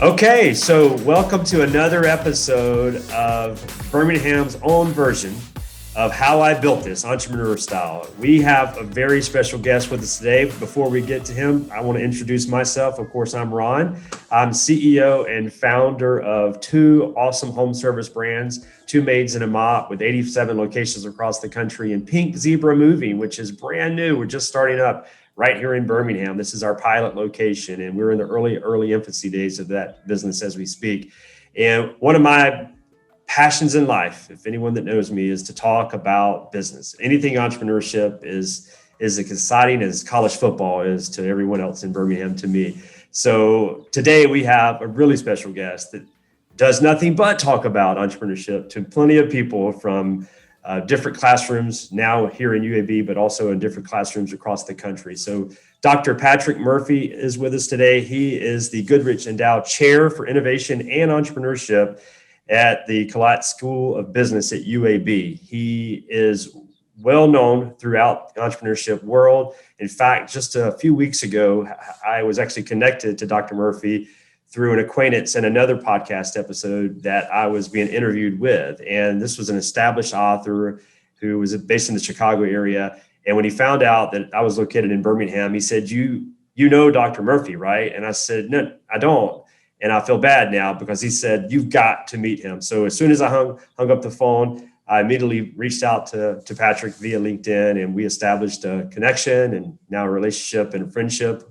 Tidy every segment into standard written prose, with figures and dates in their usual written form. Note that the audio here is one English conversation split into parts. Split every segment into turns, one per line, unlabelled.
Okay, so welcome to another episode of Birmingham's own version of How I Built This, Entrepreneurial Style. We have a very special guest with us today. Before we get to him, I want to introduce myself. Of course, I'm Ron. I'm CEO and founder of two awesome home service brands, Two Maids and a Mop, with 87 locations across the country, and Pink Zebra Moving, which is brand new. We're just starting up right here in Birmingham. This is our pilot location, and we're in the early infancy days of that business as we speak. And one of my passions in life, if anyone that knows me, is to talk about business. Anything entrepreneurship is as exciting as college football is to everyone else in Birmingham to me. So today we have a really special guest that does nothing but talk about entrepreneurship to plenty of people from different classrooms now here in UAB, but also in different classrooms across the country. So Dr. Patrick Murphy is with us today. He is the Goodrich Endowed Chair for Innovation and Entrepreneurship at the Collat School of Business at UAB. He is well known throughout the entrepreneurship world. In fact, just a few weeks ago, I was actually connected to Dr. Murphy through an acquaintance in another podcast episode that I was being interviewed with. And this was an established author who was based in the Chicago area. And when he found out that I was located in Birmingham, he said, you know Dr. Murphy, right? And I said, no, I don't. And I feel bad now because he said, you've got to meet him. So as soon as I hung up the phone, I immediately reached out to Patrick via LinkedIn, and we established a connection and now a relationship and a friendship.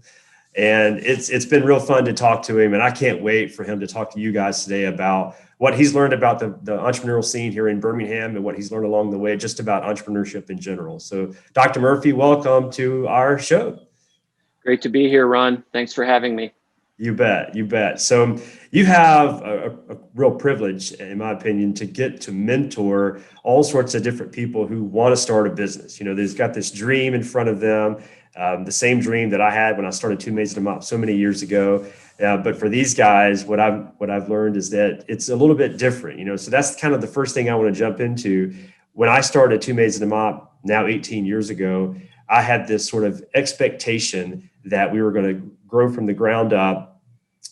And it's been real fun to talk to him, and I can't wait for him to talk to you guys today about what he's learned about the entrepreneurial scene here in Birmingham and what he's learned along the way, just about entrepreneurship in general. So Dr. Murphy, welcome to our show.
Great to be here, Ron. Thanks for having me.
You bet. So you have a real privilege, in my opinion, to get to mentor all sorts of different people who want to start a business. You know, they've got this dream in front of them. The same dream that I had when I started Two Maids and a Mop so many years ago. But for these guys, what I've learned is that it's a little bit different, you know, so that's kind of the first thing I want to jump into. When I started Two Maids and a Mop now 18 years ago, I had this sort of expectation that we were going to grow from the ground up,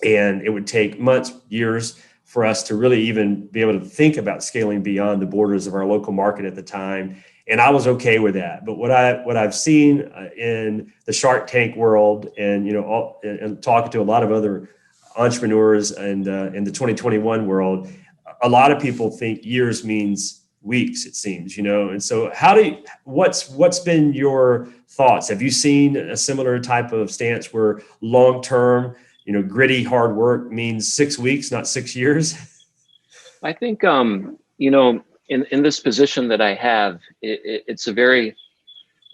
and it would take months, years for us to really even be able to think about scaling beyond the borders of our local market at the time. And I was okay with that. But what I've seen in the Shark Tank world, and and talking to a lot of other entrepreneurs and in the 2021 world, a lot of people think years means weeks, it seems, you know. And so what's been your thoughts? Have you seen a similar type of stance where long-term, gritty hard work means 6 weeks, not 6 years?
I think, in this position that I have, it's a very,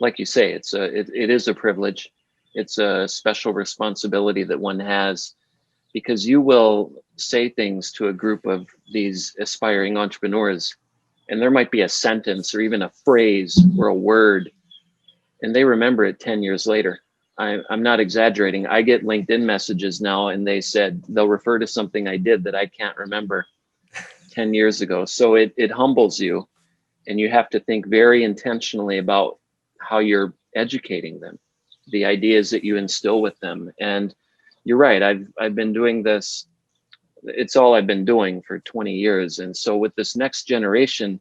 like you say, it is a privilege. It's a special responsibility that one has, because you will say things to a group of these aspiring entrepreneurs, and there might be a sentence or even a phrase or a word, and they remember it 10 years later. I'm not exaggerating. I get LinkedIn messages now, and they'll refer to something I did that I can't remember 10 years ago. So it humbles you, and you have to think very intentionally about how you're educating them, the ideas that you instill with them. And you're right. I've been doing this. It's all I've been doing for 20 years. And so with this next generation,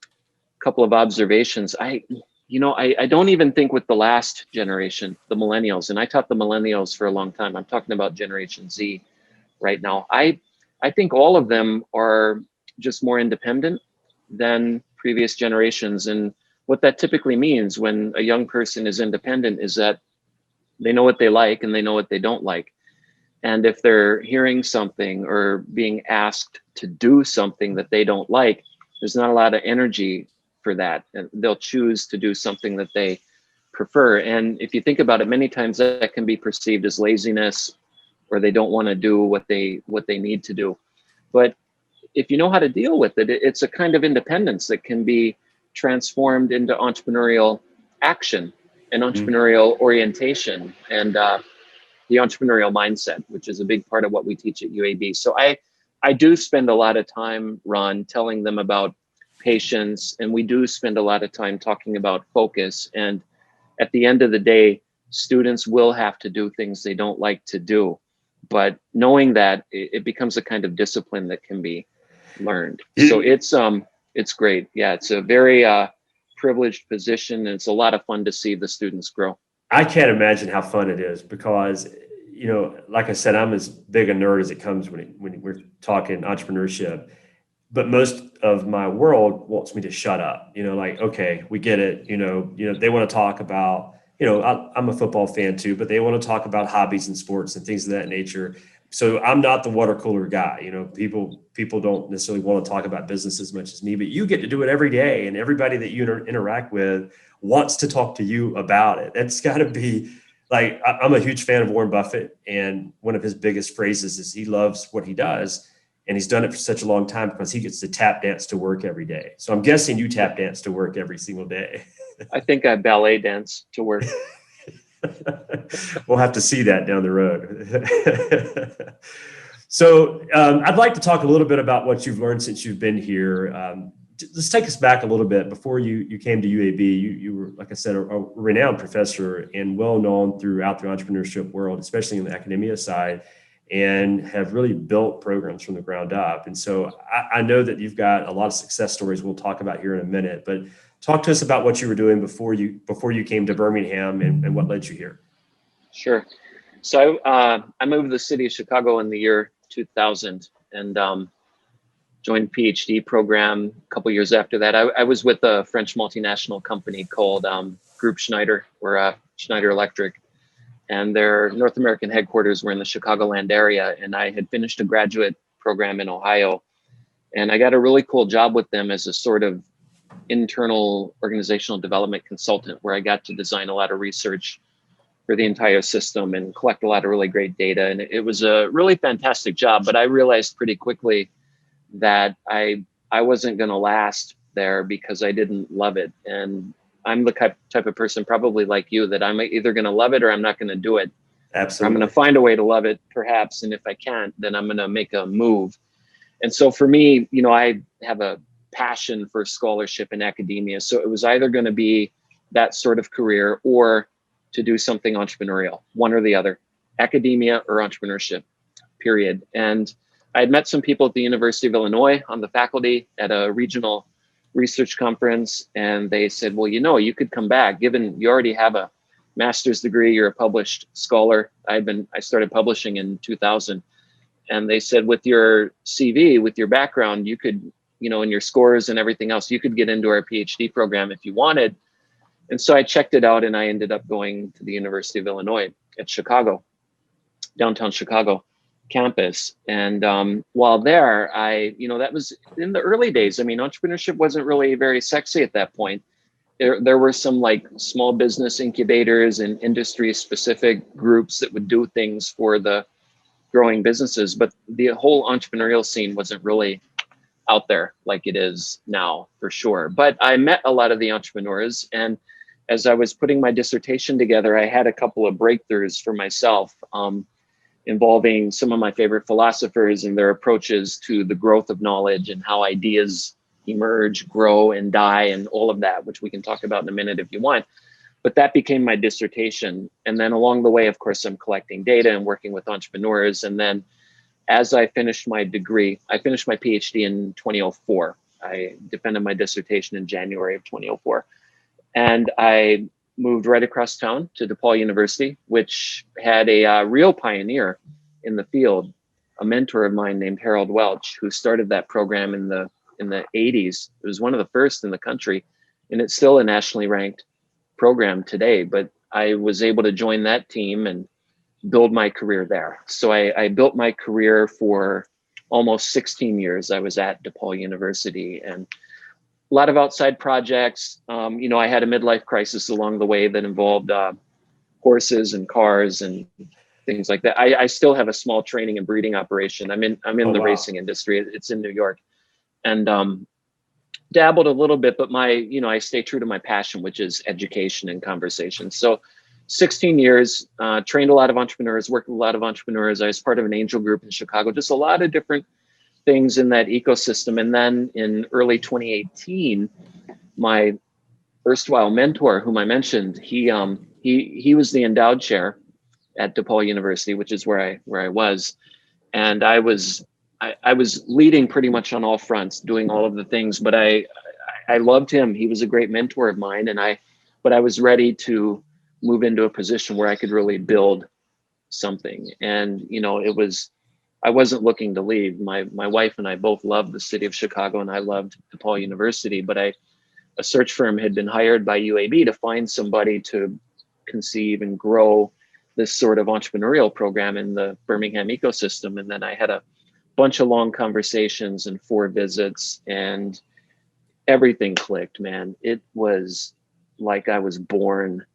a couple of observations. I don't even think with the last generation, the millennials, and I taught the millennials for a long time. I'm talking about Generation Z right now. I think all of them are just more independent than previous generations. And what that typically means when a young person is independent is that they know what they like and they know what they don't like. And if they're hearing something or being asked to do something that they don't like, there's not a lot of energy for that. And they'll choose to do something that they prefer. And if you think about it, many times that can be perceived as laziness, or they don't want to do what they need to do. But if you know how to deal with it, it's a kind of independence that can be transformed into entrepreneurial action and entrepreneurial orientation. And the entrepreneurial mindset, which is a big part of what we teach at UAB. So I do spend a lot of time, Ron, telling them about patience, and we do spend a lot of time talking about focus. And at the end of the day, students will have to do things they don't like to do, but knowing that, it becomes a kind of discipline that can be learned. So it's great. Yeah, it's a very privileged position, and it's a lot of fun to see the students grow.
I can't imagine how fun it is because, like I said, I'm as big a nerd as it comes when we're talking entrepreneurship. But most of my world wants me to shut up. Like, okay, we get it. They want to talk about. I'm a football fan too, but they want to talk about hobbies and sports and things of that nature. So I'm not the water cooler guy. People don't necessarily want to talk about business as much as me, but you get to do it every day, and everybody that you interact with wants to talk to you about it. That's got to be like, I'm a huge fan of Warren Buffett, and one of his biggest phrases is he loves what he does, and he's done it for such a long time because he gets to tap dance to work every day. So I'm guessing you tap dance to work every single day.
I think I ballet dance to work.
We'll have to see that down the road. So I'd like to talk a little bit about what you've learned since you've been here. Let's take us back a little bit. Before you came to UAB, you were, like I said, a renowned professor and well known throughout the entrepreneurship world, especially in the academia side, and have really built programs from the ground up. And so I know that you've got a lot of success stories we'll talk about here in a minute, but talk to us about what you were doing before you came to Birmingham and what led you here.
Sure. So I moved to the city of Chicago in the year 2000 and joined a PhD program a couple years after that. I was with a French multinational company called Group Schneider, or Schneider Electric, and their North American headquarters were in the Chicagoland area. And I had finished a graduate program in Ohio, and I got a really cool job with them as a sort of internal organizational development consultant, where I got to design a lot of research for the entire system and collect a lot of really great data. And it was a really fantastic job, but I realized pretty quickly that I wasn't going to last there because I didn't love it. And I'm the type of person, probably like you, that I'm either going to love it or I'm not going to do it.
Absolutely.
I'm going to find a way to love it, perhaps. And if I can't, then I'm going to make a move. And so for me, I have a passion for scholarship and academia. So it was either going to be that sort of career or to do something entrepreneurial, one or the other, academia or entrepreneurship, period. And I had met some people at the University of Illinois on the faculty at a regional research conference, and they said, well, you could come back, given you already have a master's degree, you're a published scholar. I started publishing in 2000. And they said, with your CV, with your background, you could, and your scores and everything else, you could get into our PhD program if you wanted. And so I checked it out, and I ended up going to the University of Illinois at Chicago, downtown Chicago campus. And while there, that was in the early days. I mean, entrepreneurship wasn't really very sexy at that point. There were some like small business incubators and industry specific groups that would do things for the growing businesses, but the whole entrepreneurial scene wasn't really out there like it is now, for sure. But I met a lot of the entrepreneurs, and as I was putting my dissertation together, I had a couple of breakthroughs for myself, involving some of my favorite philosophers and their approaches to the growth of knowledge and how ideas emerge, grow, and die, and all of that, which we can talk about in a minute if you want. But that became my dissertation. And then along the way, of course, I'm collecting data and working with entrepreneurs. And then as I finished my degree, I finished my PhD in 2004. I defended my dissertation in January of 2004. And I moved right across town to DePaul University, which had a real pioneer in the field, a mentor of mine named Harold Welch, who started that program in the 80s. It was one of the first in the country, and it's still a nationally ranked program today. But I was able to join that team and build my career there. So I built my career for almost 16 years. I was at DePaul University, and a lot of outside projects. I had a midlife crisis along the way that involved horses and cars and things like that. I still have a small training and breeding operation. I'm in the racing industry. It's in New York, and dabbled a little bit, but I stay true to my passion, which is education and conversation. So 16 years, trained a lot of entrepreneurs, worked with a lot of entrepreneurs. I was part of an angel group in Chicago, just a lot of different things in that ecosystem. And then in early 2018, my erstwhile mentor, whom I mentioned, he was the endowed chair at DePaul University, which is where I was, and I was leading pretty much on all fronts, doing all of the things. But I loved him. He was a great mentor of mine, but I was ready to move into a position where I could really build something. And I wasn't looking to leave. My wife and I both loved the city of Chicago, and I loved DePaul University. But a search firm had been hired by UAB to find somebody to conceive and grow this sort of entrepreneurial program in the Birmingham ecosystem. And then I had a bunch of long conversations and 4 visits, and everything clicked, man. It was like I was born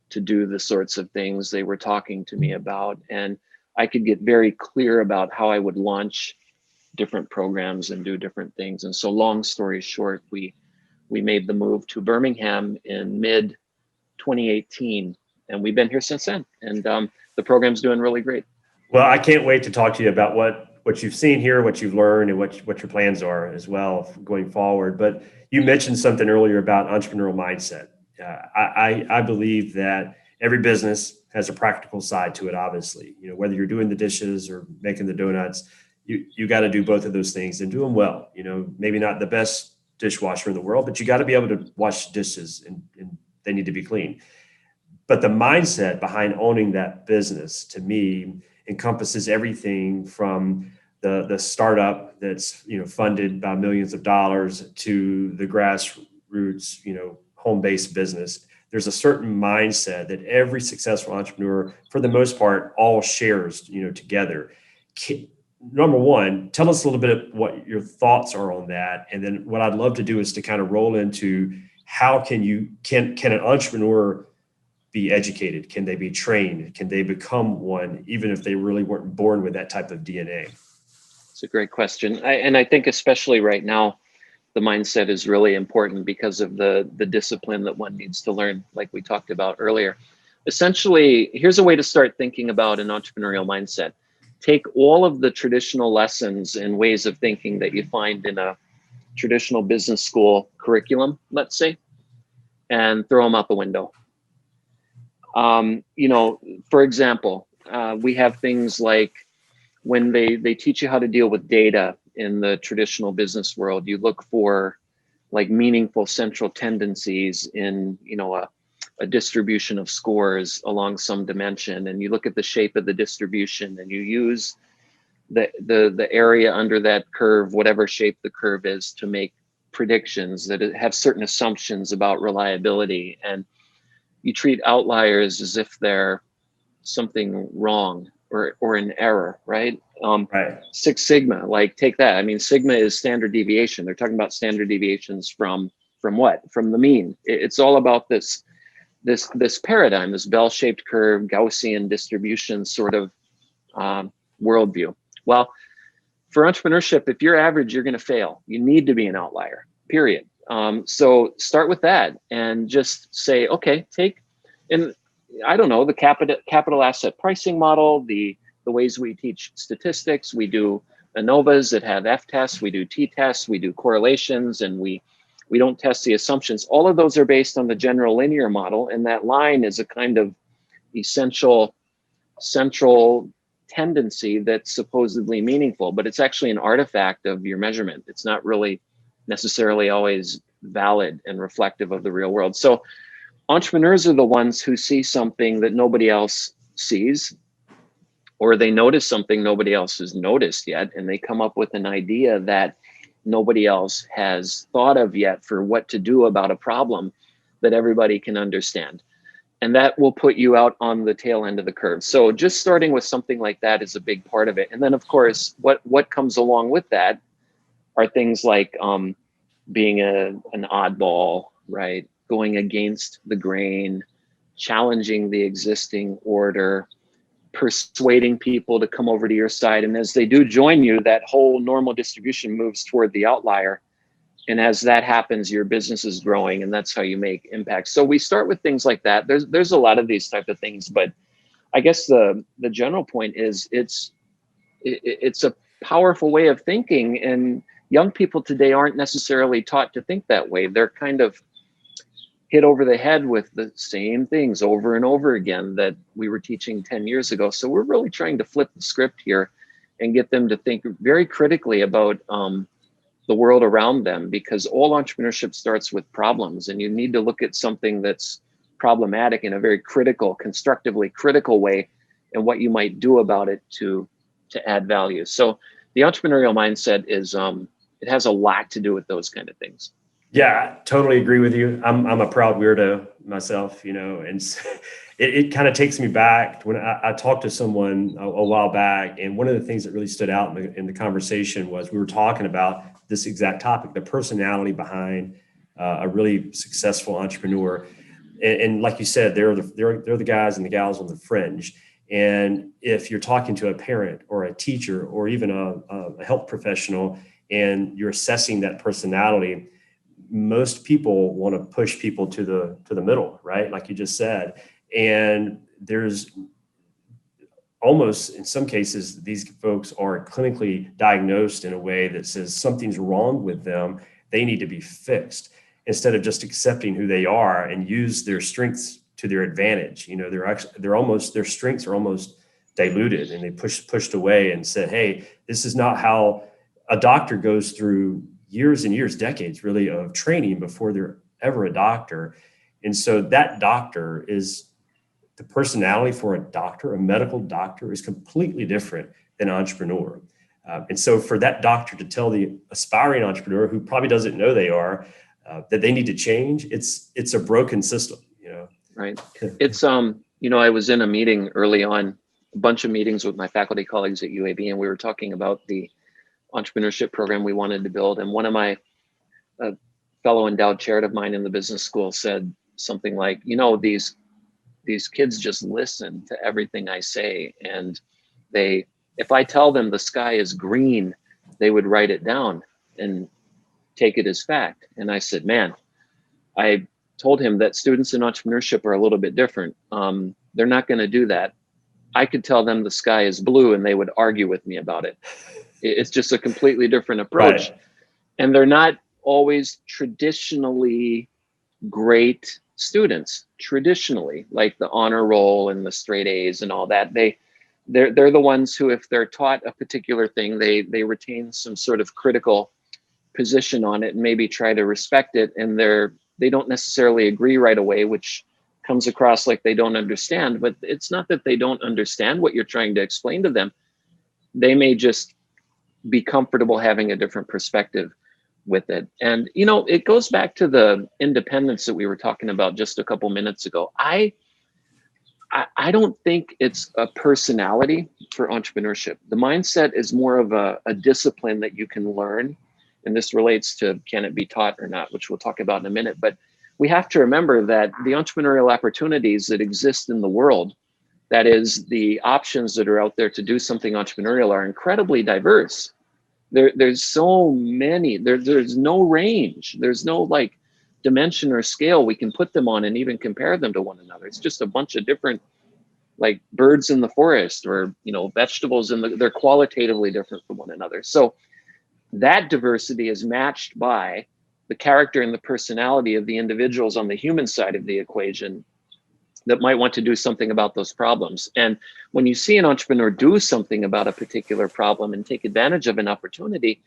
to do the sorts of things they were talking to me about. And I could get very clear about how I would launch different programs and do different things. And so long story short, we made the move to Birmingham in mid 2018, and we've been here since then. And the program's doing really great.
Well, I can't wait to talk to you about what you've seen here, what you've learned, and what your plans are as well going forward. But you mentioned something earlier about entrepreneurial mindset. I believe that every business has a practical side to it. Obviously, whether you're doing the dishes or making the donuts, you got to do both of those things and do them well. Maybe not the best dishwasher in the world, but you got to be able to wash dishes and they need to be clean. But the mindset behind owning that business, to me, encompasses everything from the startup that's funded by millions of dollars to the grassroots home-based business. There's a certain mindset that every successful entrepreneur, for the most part, all shares together. Number one, tell us a little bit of what your thoughts are on that, and then what I'd love to do is to kind of roll into how can an entrepreneur be educated? Can they be trained? Can they become one, even if they really weren't born with that type of DNA?
It's a great question. And I think especially right now, the mindset is really important because of the discipline that one needs to learn, like we talked about earlier. Essentially, here's a way to start thinking about an entrepreneurial mindset. Take all of the traditional lessons and ways of thinking that you find in a traditional business school curriculum, let's say, and throw them out the window. For example, we have things like when they teach you how to deal with data in the traditional business world, you look for like meaningful central tendencies in, a distribution of scores along some dimension. And you look at the shape of the distribution and you use the area under that curve, whatever shape the curve is, to make predictions that have certain assumptions about reliability. And you treat outliers as if they're something wrong or an error, right?
Right.
Six Sigma, like take that. I mean, Sigma is standard deviation. They're talking about standard deviations from what? From the mean. It's all about this paradigm, this bell-shaped curve, Gaussian distribution sort of worldview. Well, for entrepreneurship, if you're average, you're going to fail. You need to be an outlier, period. So start with that and just say, okay, the capital asset pricing model, the ways we teach statistics. We do ANOVAs that have F tests, we do T tests, we do correlations, and we don't test the assumptions. All of those are based on the general linear model, and that line is a kind of essential central tendency that's supposedly meaningful, but it's actually an artifact of your measurement. It's not really necessarily always valid and reflective of the real world. So entrepreneurs are the ones who see something that nobody else sees, or they notice something nobody else has noticed yet, and they come up with an idea that nobody else has thought of yet for what to do about a problem that everybody can understand. And that will put you out on the tail end of the curve. So just starting with something like that is a big part of it. And then, of course, what comes along with that are things like being an oddball, right? Going against the grain, challenging the existing order, persuading people to come over to your side. And as they do join you, that whole normal distribution moves toward the outlier. And as that happens, your business is growing, and that's how you make impact. So we start with things like that. There's a lot of these type of things, but I guess the general point is it's a powerful way of thinking, and young people today aren't necessarily taught to think that way. They're kind of hit over the head with the same things over and over again that we were teaching 10 years ago. So we're really trying to flip the script here and get them to think very critically about the world around them, because all entrepreneurship starts with problems, and you need to look at something that's problematic in a very critical, constructively critical way, and what you might do about it to add value. So the entrepreneurial mindset is it has a lot to do with those kind of things.
Yeah, I totally agree with you. I'm a proud weirdo myself, and it kind of takes me back when I talked to someone a while back, and one of the things that really stood out in the conversation was we were talking about this exact topic, the personality behind a really successful entrepreneur. And like you said, they're the guys and the gals on the fringe. And if you're talking to a parent or a teacher or even a health professional, and you're assessing that personality, most people want to push people to the middle, right? Like you just said. And there's almost, in some cases, these folks are clinically diagnosed in a way that says something's wrong with them. They need to be fixed, instead of just accepting who they are and use their strengths to their advantage. Their strengths are almost diluted, and they pushed away and said, hey, this is not how a doctor goes through years and years, decades really of training before they're ever a doctor. And so that doctor is the personality for a medical doctor is completely different than an entrepreneur. And so for that doctor to tell the aspiring entrepreneur who probably doesn't know they are, that they need to change, it's a broken system,
Right. It's, I was in a meeting early on, a bunch of meetings with my faculty colleagues at UAB, and we were talking about the entrepreneurship program we wanted to build. And one of my fellow endowed chair of mine in the business school said something like, these kids just listen to everything I say. And if I tell them the sky is green, they would write it down and take it as fact. And I said, man, I told him that students in entrepreneurship are a little bit different. They're not going to do that. I could tell them the sky is blue and they would argue with me about it. It's just a completely different approach. Right. And they're not always traditionally great students, traditionally, like the honor roll and the straight A's and all that. They're the ones who, if they're taught a particular thing, they retain some sort of critical position on it and maybe try to respect it. And they don't necessarily agree right away, which comes across like they don't understand. But it's not that they don't understand what you're trying to explain to them. They may just be comfortable having a different perspective with it. And, it goes back to the independence that we were talking about just a couple minutes ago. I don't think it's a personality for entrepreneurship. The mindset is more of a discipline that you can learn. And this relates to, can it be taught or not, which we'll talk about in a minute. But we have to remember that the entrepreneurial opportunities that exist in the world, that is, the options that are out there to do something entrepreneurial, are incredibly diverse. There's so many, there's no range. There's no dimension or scale we can put them on and even compare them to one another. It's just a bunch of different, like birds in the forest or, vegetables they're qualitatively different from one another. So that diversity is matched by the character and the personality of the individuals on the human side of the equation that might want to do something about those problems. And when you see an entrepreneur do something about a particular problem and take advantage of an opportunity,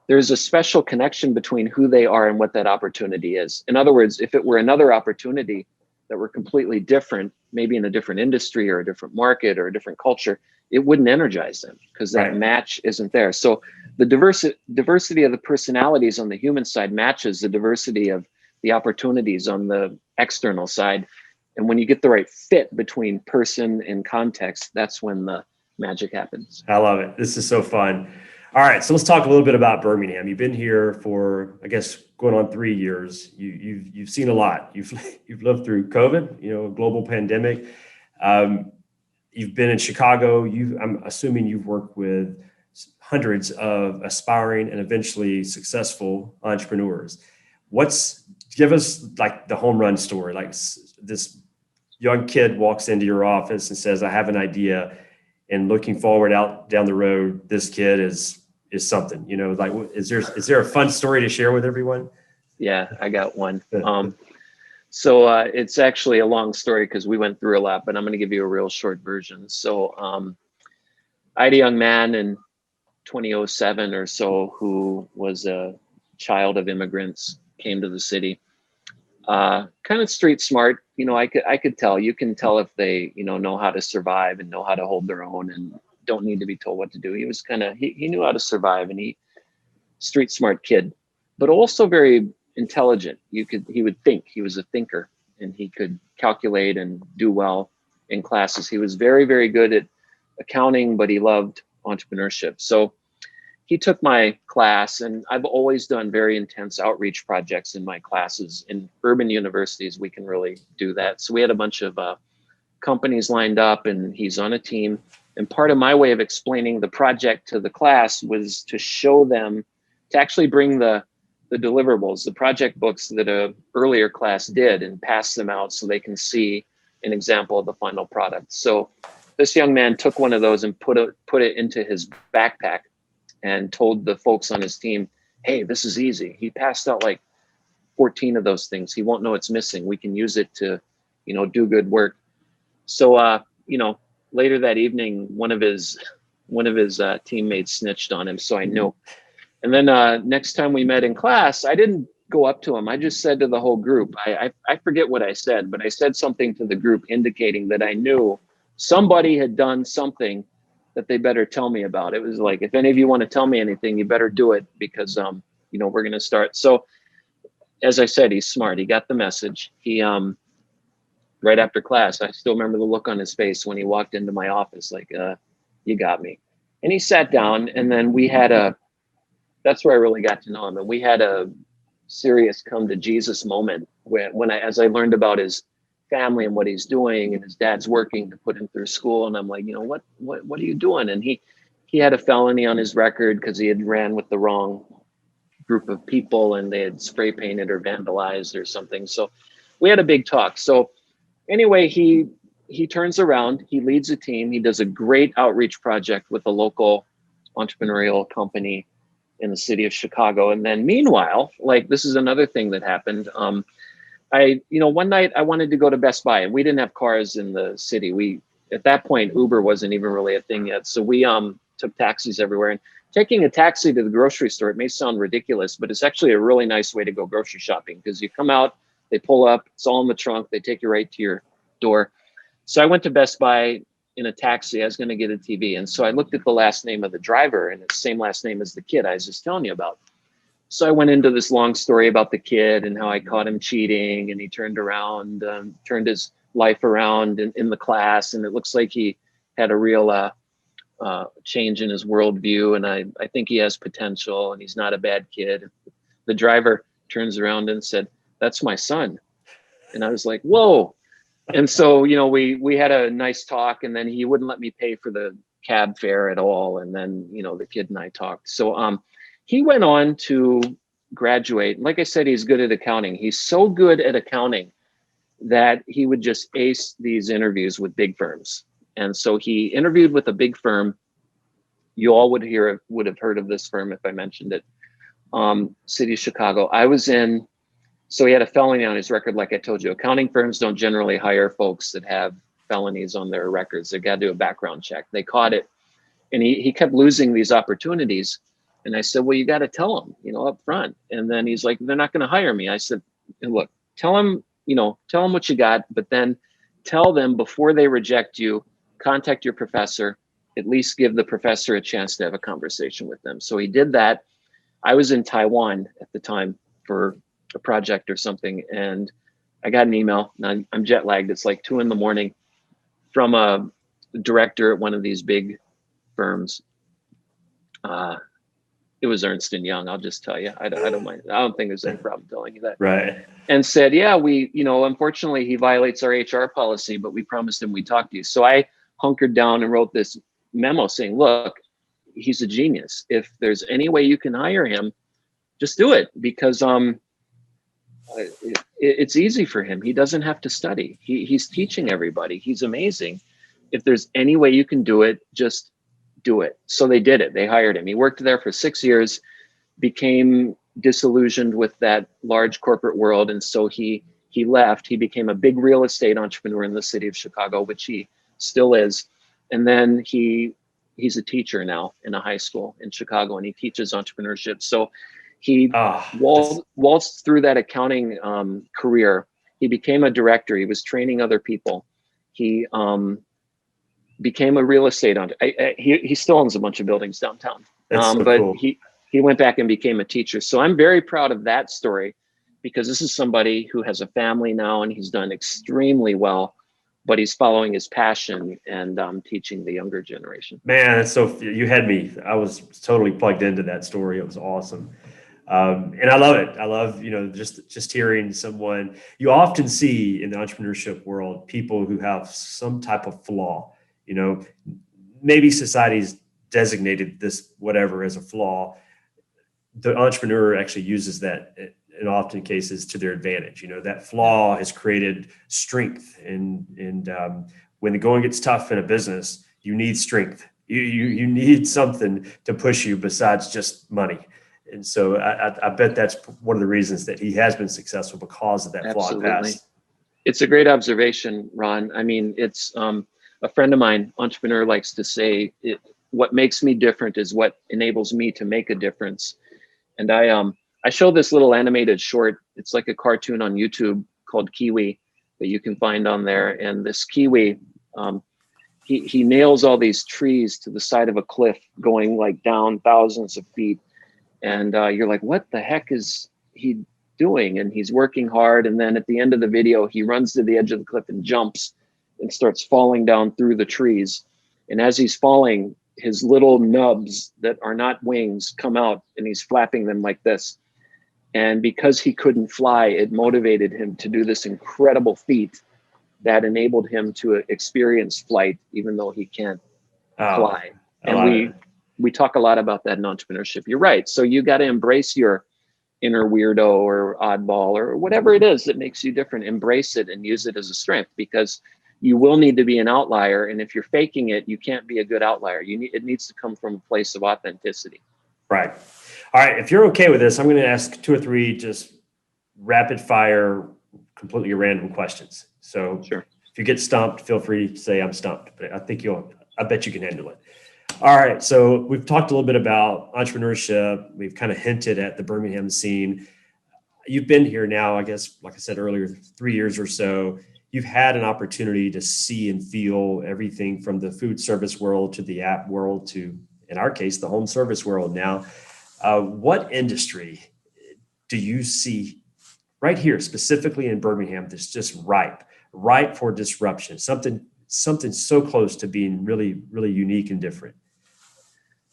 there's a special connection between who they are and what that opportunity is. In other words, if it were another opportunity that were completely different, maybe in a different industry or a different market or a different culture, it wouldn't energize them because that match isn't there. So the diversity of the personalities on the human side matches the diversity of the opportunities on the external side. And when you get the right fit between person and context, that's when the magic happens.
I love it. This is so fun. All right, so let's talk a little bit about Birmingham. You've been here for, I guess, going on 3 years. You've seen a lot. You've lived through COVID, a global pandemic. You've been in Chicago. I'm assuming you've worked with hundreds of aspiring and eventually successful entrepreneurs. Give us like the home run story, like this young kid walks into your office and says, I have an idea, and looking forward out down the road, this kid is something, like, is there a fun story to share with everyone?
Yeah, I got one. So it's actually a long story because we went through a lot, but I'm going to give you a real short version. So I had a young man in 2007 or so who was a child of immigrants, came to the city, kind of street smart. I could tell, you can tell if they, know how to survive and know how to hold their own and don't need to be told what to do. He was he knew how to survive, and street smart kid, but also very intelligent. He would think. He was a thinker, and he could calculate and do well in classes. He was very, very good at accounting, but he loved entrepreneurship. So he took my class, and I've always done very intense outreach projects in my classes. In urban universities, we can really do that. So we had a bunch of companies lined up, and he's on a team. And part of my way of explaining the project to the class was to show them, to actually bring the deliverables, the project books that a earlier class did, and pass them out so they can see an example of the final product. So this young man took one of those and put it into his backpack and told the folks on his team, hey, this is easy. He passed out like 14 of those things. He won't know it's missing. We can use it to, do good work. So, later that evening, one of his teammates snitched on him. So I knew. And then next time we met in class, I didn't go up to him. I just said to the whole group, I forget what I said, but I said something to the group indicating that I knew somebody had done something that they better tell me about. It was like, if any of you want to tell me anything, you better do it, because, we're going to start. So as I said, he's smart. He got the message. He, right after class, I still remember the look on his face when he walked into my office, like, you got me. And he sat down, and then that's where I really got to know him. And we had a serious come to Jesus moment as I learned about his family and what he's doing, and his dad's working to put him through school. And I'm like, what are you doing? And he had a felony on his record because he had ran with the wrong group of people, and they had spray painted or vandalized or something. So we had a big talk. So anyway, he turns around, he leads a team. He does a great outreach project with a local entrepreneurial company in the city of Chicago. And then meanwhile, like, this is another thing that happened. One night I wanted to go to Best Buy, and we didn't have cars in the city. At that point, Uber wasn't even really a thing yet. So we took taxis everywhere. And taking a taxi to the grocery store, it may sound ridiculous, but it's actually a really nice way to go grocery shopping, because you come out, they pull up, it's all in the trunk, they take you right to your door. So I went to Best Buy in a taxi. I was going to get a TV. And so I looked at the last name of the driver, and it's the same last name as the kid I was just telling you about. So I went into this long story about the kid and how I caught him cheating, and he turned around, turned his life around in the class. And it looks like he had a real change in his worldview. And I think he has potential, and he's not a bad kid. The driver turns around and said, "That's my son." And I was like, whoa. And so, we had a nice talk, and then he wouldn't let me pay for the cab fare at all. And then, the kid and I talked. So he went on to graduate. Like I said, he's good at accounting. He's so good at accounting that he would just ace these interviews with big firms. And so he interviewed with a big firm. You all would have heard of this firm if I mentioned it. City of Chicago. So he had a felony on his record. Like I told you, accounting firms don't generally hire folks that have felonies on their records. They've got to do a background check. They caught it, and he kept losing these opportunities. And I said, well, you got to tell them, up front. And then he's like, they're not going to hire me. I said, look, tell them what you got, but then tell them before they reject you, contact your professor, at least give the professor a chance to have a conversation with them. So he did that. I was in Taiwan at the time for a project or something, and I got an email. Now I'm jet lagged. It's like 2 a.m. from a director at one of these big firms. It was Ernst & Young. I'll just tell you. I don't mind. I don't think there's any problem telling you that.
Right.
And said, yeah, we, unfortunately he violates our HR policy, but we promised him we'd talk to you. So I hunkered down and wrote this memo saying, look, he's a genius. If there's any way you can hire him, just do it, because it's easy for him. He doesn't have to study. He's teaching everybody. He's amazing. If there's any way you can do it, just do it. So they did it. They hired him. He worked there for 6 years, became disillusioned with that large corporate world. And so he left. He became a big real estate entrepreneur in the city of Chicago, which he still is. And then he's a teacher now in a high school in Chicago, and he teaches entrepreneurship. So he waltzed through that accounting career. He became a director. He was training other people. He became a real estate he still owns a bunch of buildings downtown. But cool. He went back and became a teacher. So I'm very proud of that story, because this is somebody who has a family now, and he's done extremely well, but he's following his passion and teaching the younger generation.
Man, that's you had me. I was totally plugged into that story. It was awesome. And I love it. I love, just hearing someone. You often see in the entrepreneurship world people who have some type of flaw. Maybe society's designated this whatever as a flaw. The entrepreneur actually uses that in often cases to their advantage. That flaw has created strength, and when the going gets tough in a business, you need strength. You need something to push you besides just money. And so I bet that's one of the reasons that he has been successful, because of that flawed past.
It's a great observation, Ron. I mean, it's a friend of mine, entrepreneur, likes to say, what makes me different is what enables me to make a difference. And I show this little animated short. It's like a cartoon on YouTube called Kiwi that you can find on there. And this Kiwi, he nails all these trees to the side of a cliff, going like down thousands of feet. And you're like, what the heck is he doing? And he's working hard. And then at the end of the video, he runs to the edge of the cliff and jumps and starts falling down through the trees. And as he's falling, his little nubs that are not wings come out, and he's flapping them like this. And because he couldn't fly, it motivated him to do this incredible feat that enabled him to experience flight, even though he can't fly. And we talk a lot about that in entrepreneurship. You're right. So you got to embrace your inner weirdo or oddball or whatever it is that makes you different. Embrace it and use it as a strength, because you will need to be an outlier. And if you're faking it, you can't be a good outlier. It needs to come from a place of authenticity.
Right. All right. If you're okay with this, I'm going to ask 2 or 3 just rapid fire, completely random questions. So
sure.
If you get stumped, feel free to say I'm stumped, but I bet you can handle it. All right. So we've talked a little bit about entrepreneurship. We've kind of hinted at the Birmingham scene. You've been here now, I guess, like I said earlier, 3 years or so. You've had an opportunity to see and feel everything from the food service world to the app world to, in our case, the home service world now. What industry do you see right here, specifically in Birmingham, that's just ripe for disruption? Something so close to being really, really unique and different.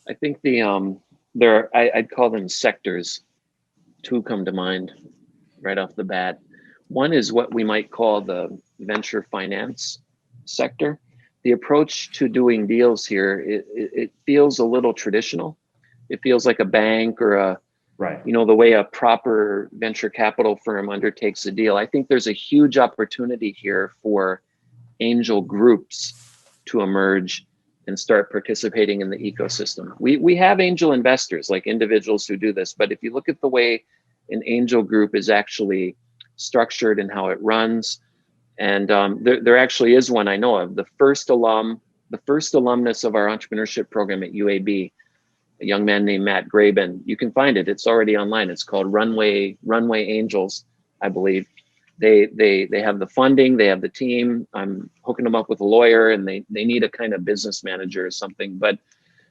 I think I'd call them sectors. 2 come to mind right off the bat. One is what we might call the venture finance sector. The approach to doing deals here, it feels a little traditional. It feels like a bank or the way a proper venture capital firm undertakes a deal. I think there's a huge opportunity here for angel groups to emerge and start participating in the ecosystem. We have angel investors, like individuals who do this, but if you look at the way an angel group is actually structured and how it runs, and there actually is one I know of. The first alumnus of our entrepreneurship program at UAB, a young man named Matt Graben. You can find it. It's already online. It's called Runway Angels, I believe. They have the funding, they have the team. I'm hooking them up with a lawyer, and they need a kind of business manager or something, but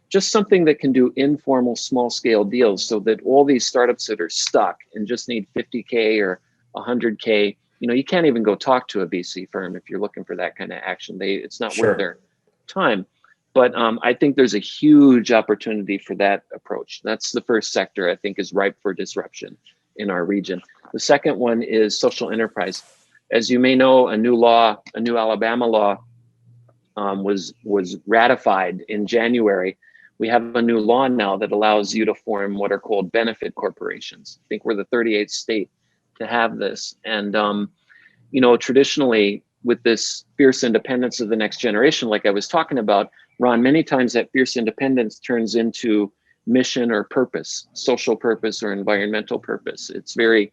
just something that can do informal, small scale deals, so that all these startups that are stuck and just need 50K or 100K, you can't even go talk to a VC firm if you're looking for that kind of action. It's not worth their time. But I think there's a huge opportunity for that approach. That's the first sector I think is ripe for disruption in our region. The second one is social enterprise. As you may know, a new Alabama law was ratified in January, we have a new law now that allows you to form what are called benefit corporations. I think we're the 38th state to have this. And, traditionally, with this fierce independence of the next generation, like I was talking about, Ron, many times that fierce independence turns into mission or purpose, social purpose or environmental purpose. It's very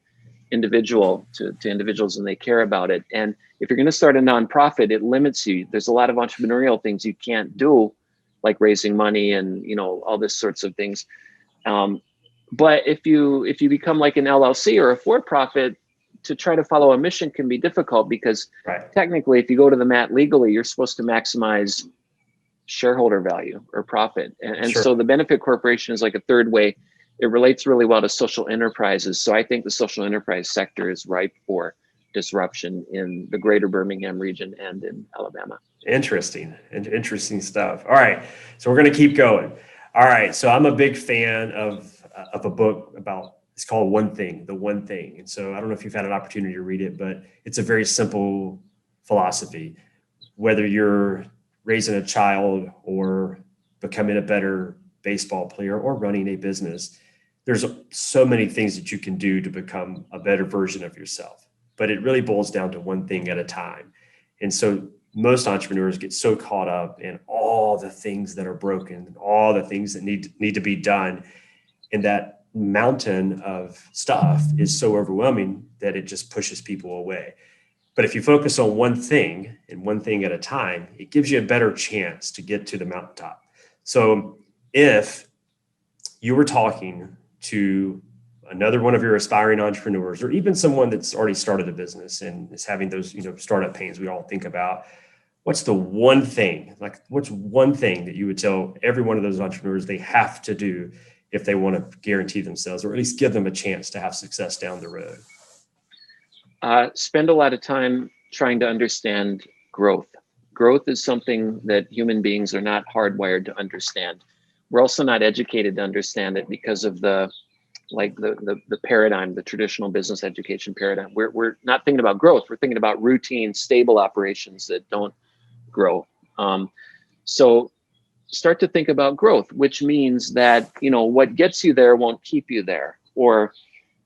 individual to individuals, and they care about it. And if you're going to start a nonprofit, it limits you. There's a lot of entrepreneurial things you can't do, like raising money and all this sorts of things. But if you become like an LLC or a for-profit, to try to follow a mission can be difficult, because technically, if you go to the mat legally, you're supposed to maximize shareholder value or profit. And so the benefit corporation is like a third way. It relates really well to social enterprises. So I think the social enterprise sector is ripe for disruption in the greater Birmingham region and in Alabama. Interesting
stuff. All right. So we're going to keep going. All right. So I'm a big fan of a book about, it's called The One Thing. And so I don't know if you've had an opportunity to read it, but it's a very simple philosophy. Whether you're raising a child or becoming a better baseball player or running a business, there's so many things that you can do to become a better version of yourself. But it really boils down to one thing at a time. And so most entrepreneurs get so caught up in all the things that are broken, and all the things that need to be done. And that mountain of stuff is so overwhelming that it just pushes people away. But if you focus on one thing and one thing at a time, it gives you a better chance to get to the mountaintop. So if you were talking to another one of your aspiring entrepreneurs, or even someone that's already started a business and is having those, startup pains we all think about, what's one thing that you would tell every one of those entrepreneurs they have to do if they want to guarantee themselves, or at least give them a chance to have success down the road?
Spend a lot of time trying to understand growth. Growth is something that human beings are not hardwired to understand. We're also not educated to understand it because of the paradigm, the traditional business education paradigm. We're not thinking about growth. We're thinking about routine, stable operations that don't grow. So start to think about growth, which means that, what gets you there won't keep you there. Or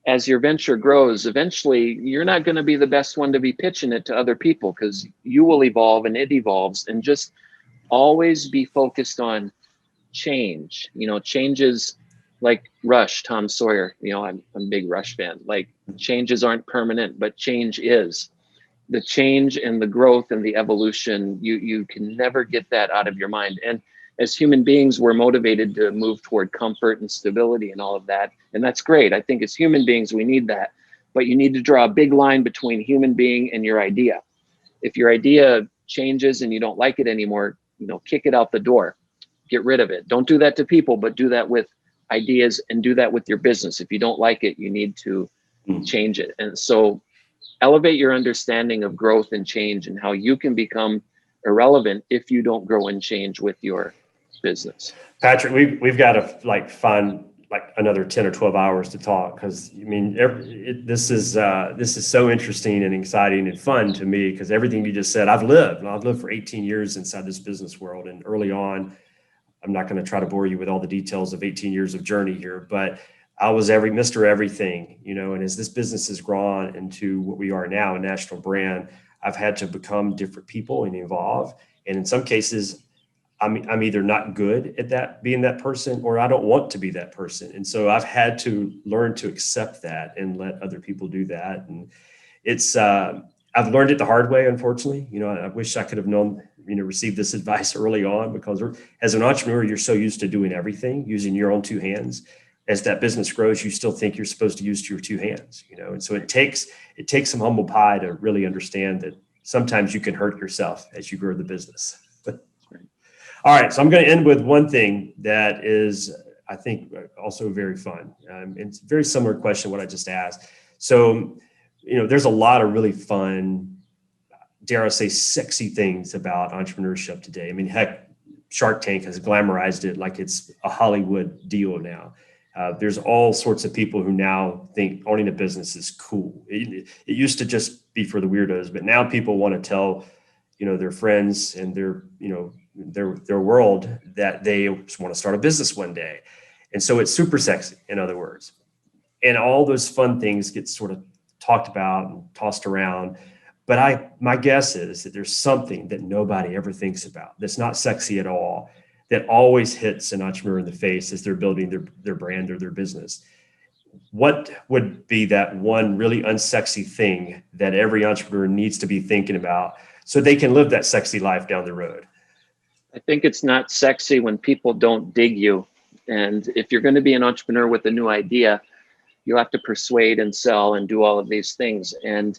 as your venture grows, eventually you're not going to be the best one to be pitching it to other people, because you will evolve and it evolves. And just always be focused on change. Change is like Rush, Tom Sawyer. I'm a big Rush fan. Like, changes aren't permanent, but change is. The change and the growth and the evolution, you can never get that out of your mind. And as human beings, we're motivated to move toward comfort and stability and all of that. And that's great. I think as human beings, we need that. But you need to draw a big line between human being and your idea. If your idea changes and you don't like it anymore, kick it out the door. Get rid of it. Don't do that to people, but do that with ideas, and do that with your business. If you don't like it, you need to change it. And so elevate your understanding of growth and change, and how you can become irrelevant if you don't grow and change with your business.
Patrick, we've got to find another 10 or 12 hours to talk, because this is so interesting and exciting and fun to me, because everything you just said, I've lived for 18 years inside this business world. And early on, I'm not going to try to bore you with all the details of 18 years of journey here, but I was Mr. Everything, and as this business has grown into what we are now, a national brand, I've had to become different people and evolve. And in some cases, I'm either not good at that, being that person, or I don't want to be that person. And so I've had to learn to accept that and let other people do that. And it's, I've learned it the hard way, unfortunately. I wish I could have received this advice early on, because as an entrepreneur, you're so used to doing everything, using your own two hands. As that business grows, you still think you're supposed to use your two hands, and so it takes some humble pie to really understand that sometimes you can hurt yourself as you grow the business. All right, so I'm going to end with one thing that is, I think, also very fun. It's a very similar question to what I just asked. So, there's a lot of really fun, dare I say, sexy things about entrepreneurship today. I mean, heck, Shark Tank has glamorized it like it's a Hollywood deal now. There's all sorts of people who now think owning a business is cool. It used to just be for the weirdos, but now people want to tell, their friends and their, their world that they just want to start a business one day. And so it's super sexy, in other words. And all those fun things get sort of talked about and tossed around. But my guess is that there's something that nobody ever thinks about that's not sexy at all, that always hits an entrepreneur in the face as they're building their brand or their business. What would be that one really unsexy thing that every entrepreneur needs to be thinking about so they can live that sexy life down the road?
I think it's not sexy when people don't dig you. And if you're going to be an entrepreneur with a new idea, you have to persuade and sell and do all of these things. And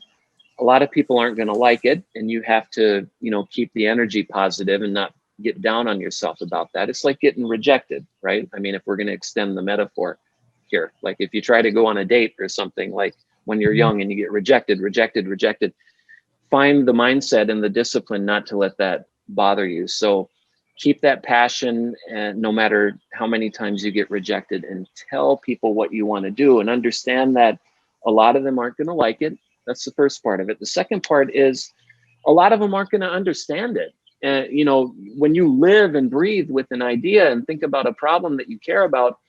a lot of people aren't going to like it. And you have to, keep the energy positive and not get down on yourself about that. It's like getting rejected, right? I mean, if we're going to extend the metaphor here, like if you try to go on a date or something, like when you're young and you get rejected, find the mindset and the discipline not to let that bother you. So keep that passion, and no matter how many times you get rejected, and tell people what you want to do, and understand that a lot of them aren't going to like it. That's the first part of it. The second part is a lot of them aren't going to understand it. And, when you live and breathe with an idea and think about a problem that you care about,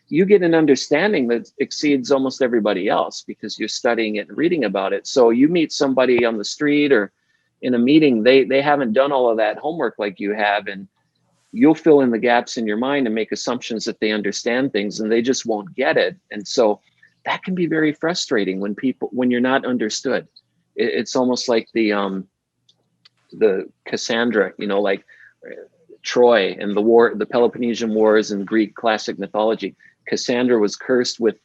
you get an understanding that exceeds almost everybody else because you're studying it and reading about it. So you meet somebody on the street or in a meeting, they haven't done all of that homework like you have, and you'll fill in the gaps in your mind and make assumptions that they understand things, and they just won't get it. And so that can be very frustrating when you're not understood. It's almost like the Cassandra, like Troy and the Peloponnesian Wars in Greek classic mythology. Cassandra was cursed with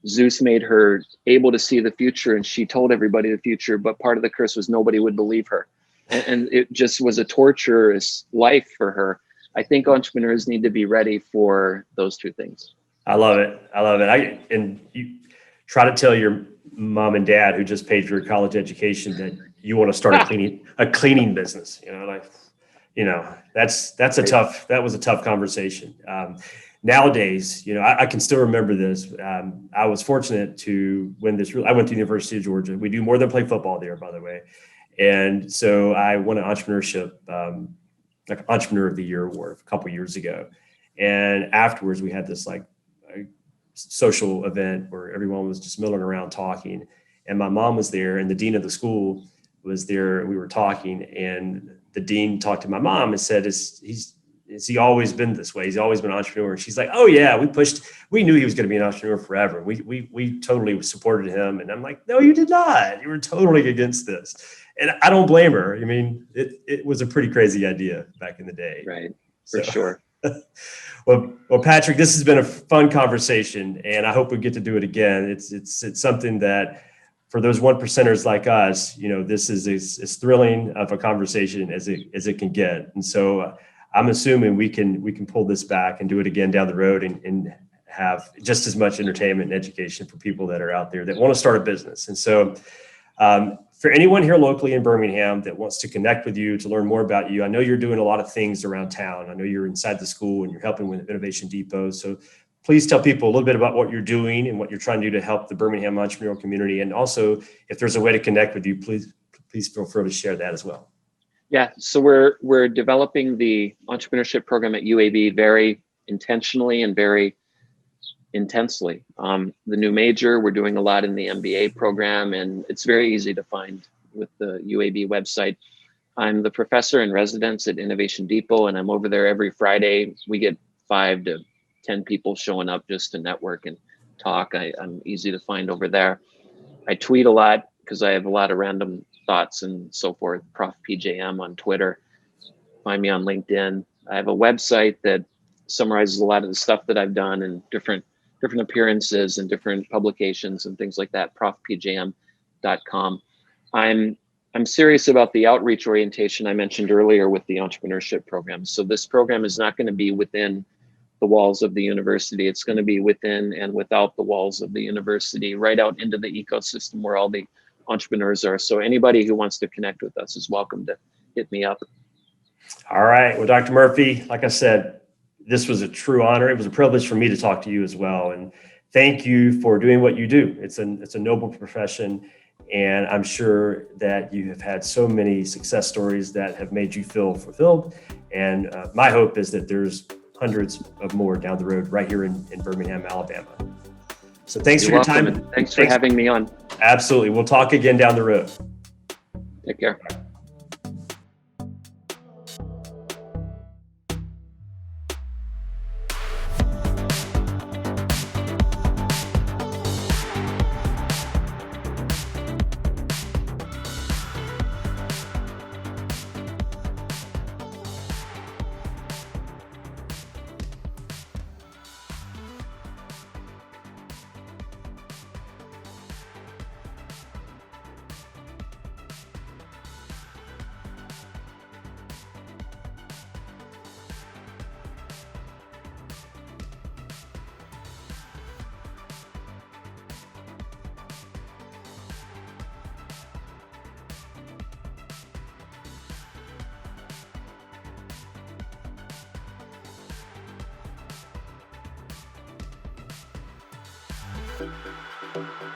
Zeus made her able to see the future, and she told everybody the future, but part of the curse was nobody would believe her. And it just was a torturous life for her. I think entrepreneurs need to be ready for those two things.
I love it. And you try to tell your mom and dad who just paid for your college education that you want to start a cleaning business. That was a tough conversation. Nowadays, I can still remember this. I was fortunate to win this. I went to the University of Georgia. We do more than play football there, by the way. And so I won an entrepreneurship, like Entrepreneur of the Year award a couple of years ago. And afterwards, we had this like a social event where everyone was just milling around talking. And my mom was there, and the dean of the school was there. We were talking, and the dean talked to my mom and said, "Has he always been this way? He's always been an entrepreneur." And she's like, "Oh yeah, we knew he was going to be an entrepreneur forever. We totally supported him." And I'm like, "No, you did not. You were totally against this." And I don't blame her. I mean, it was a pretty crazy idea back in the day.
Right. For sure.
Well, Patrick, this has been a fun conversation, and I hope we get to do it again. It's something that for those 1%ers like us, this is as thrilling of a conversation as it can get. And so I'm assuming we can pull this back and do it again down the road and have just as much entertainment and education for people that are out there that want to start a business. And so for anyone here locally in Birmingham that wants to connect with you, to learn more about you, I know you're doing a lot of things around town. I know you're inside the school and you're helping with Innovation Depot. So please tell people a little bit about what you're doing and what you're trying to do to help the Birmingham entrepreneurial community. And also, if there's a way to connect with you, please feel free to share that as well. Yeah.
So we're developing the entrepreneurship program at UAB very intentionally and very intensely. The new major, we're doing a lot in the MBA program, and it's very easy to find with the UAB website. I'm the professor in residence at Innovation Depot, and I'm over there every Friday. We get 5 to 10 people showing up just to network and talk. I'm easy to find over there. I tweet a lot because I have a lot of random thoughts and so forth. Prof PJM on Twitter. Find me on LinkedIn. I have a website that summarizes a lot of the stuff that I've done and different appearances and different publications and things like that, profpjm.com. I'm serious about the outreach orientation I mentioned earlier with the entrepreneurship program. So this program is not going to be within the walls of the university. It's going to be within and without the walls of the university, right out into the ecosystem where all the entrepreneurs are. So anybody who wants to connect with us is welcome to hit me up.
All right. Well, Dr. Murphy, like I said, this was a true honor. It was a privilege for me to talk to you as well. And thank you for doing what you do. It's a noble profession. And I'm sure that you have had so many success stories that have made you feel fulfilled. And my hope is that there's hundreds of more down the road right here in Birmingham, Alabama. So thanks for your time.
And thanks for having me on.
Absolutely. We'll talk again down the road.
Take care. Thank you.